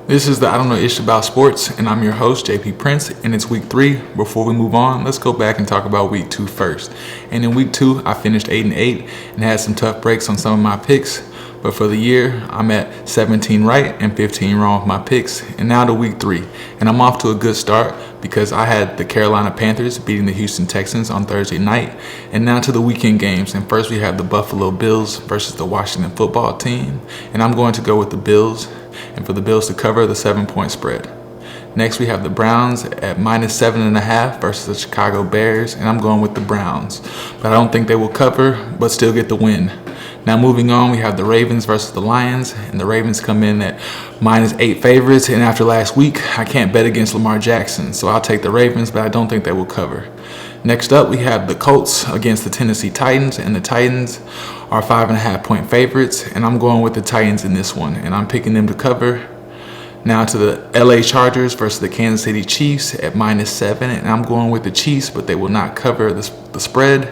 This is the I Don't Know Ish About Sports, and I'm your host, JP Prince, and it's week 3. Before we move on, let's go back and talk about week 2 first. And in week 2, I finished 8-8 and had some tough breaks on some of my picks. But for the year, I'm at 17 right and 15 wrong with my picks. And now to week 3. And I'm off to a good start because I had the Carolina Panthers beating the Houston Texans on Thursday night. And now to the weekend games. And first we have the Buffalo Bills versus the Washington football team. And I'm going to go with the Bills, and for the Bills to cover the 7-point spread. Next, we have the Browns at -7.5 versus the Chicago Bears, and I'm going with the Browns. But I don't think they will cover, but still get the win. Now moving on, we have the Ravens versus the Lions, and the Ravens come in at -8 favorites, and after last week, I can't bet against Lamar Jackson, so I'll take the Ravens, but I don't think they will cover. Next up, we have the Colts against the Tennessee Titans, and the Titans are 5.5-point favorites, and I'm going with the Titans in this one, and I'm picking them to cover. Now to the LA Chargers versus the Kansas City Chiefs at -7, and I'm going with the Chiefs, but they will not cover the spread.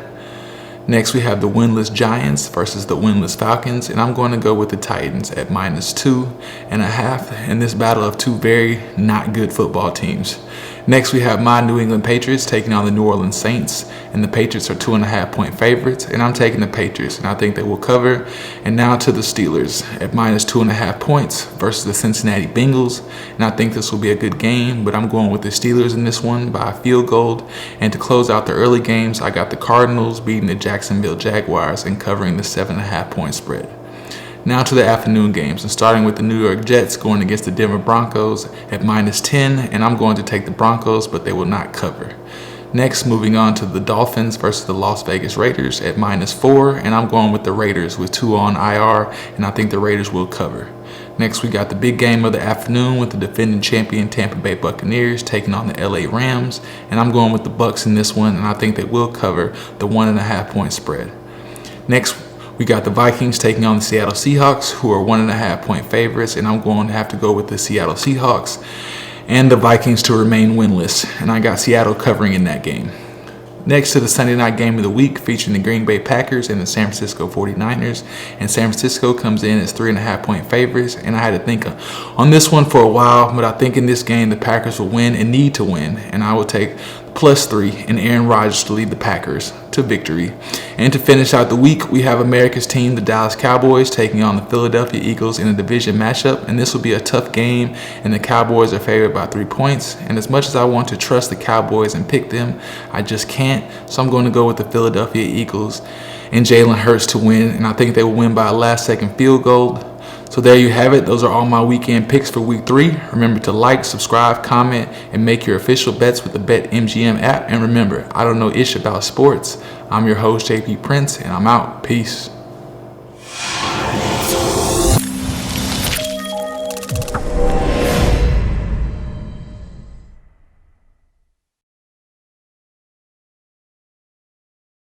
Next, we have the winless Giants versus the winless Falcons, and I'm going to go with the Titans at -2.5 in this battle of two very not good football teams. Next, we have my New England Patriots taking on the New Orleans Saints, and the Patriots are 2.5-point favorites, and I'm taking the Patriots, and I think they will cover. And now to the Steelers at -2.5 points versus the Cincinnati Bengals, and I think this will be a good game, but I'm going with the Steelers in this one by a field goal. And to close out the early games, I got the Cardinals beating the Jacksonville Jaguars and covering the 7.5-point spread. Now to the afternoon games, and starting with the New York Jets going against the Denver Broncos at -10, and I'm going to take the Broncos, but they will not cover. Next, moving on to the Dolphins versus the Las Vegas Raiders at -4, and I'm going with the Raiders with 2 on IR, and I think the Raiders will cover. Next, we got the big game of the afternoon with the defending champion Tampa Bay Buccaneers taking on the LA Rams, and I'm going with the Bucs in this one, and I think they will cover the 1.5-point spread. Next, we got the Vikings taking on the Seattle Seahawks, who are 1.5-point favorites, and I'm going to have to go with the Seattle Seahawks and the Vikings to remain winless, and I got Seattle covering in that game. Next to the Sunday night game of the week featuring the Green Bay Packers and the San Francisco 49ers, and San Francisco comes in as 3.5-point favorites, and I had to think on this one for a while, but I think in this game the Packers will win and need to win, and I will take +3 and Aaron Rodgers to lead the Packers to victory. And to finish out the week, we have America's team, the Dallas Cowboys, taking on the Philadelphia Eagles in a division matchup, and this will be a tough game, and the Cowboys are favored by 3 points, and as much as I want to trust the Cowboys and pick them, I just can't, so I'm going to go with the Philadelphia Eagles and Jalen Hurts to win, and I think they will win by a last-second field goal. So there you have it. Those are all my weekend picks for week 3. Remember to like, subscribe, comment, and make your official bets with the BetMGM app. And remember, I don't know ish about sports. I'm your host, JP Prince, and I'm out. Peace.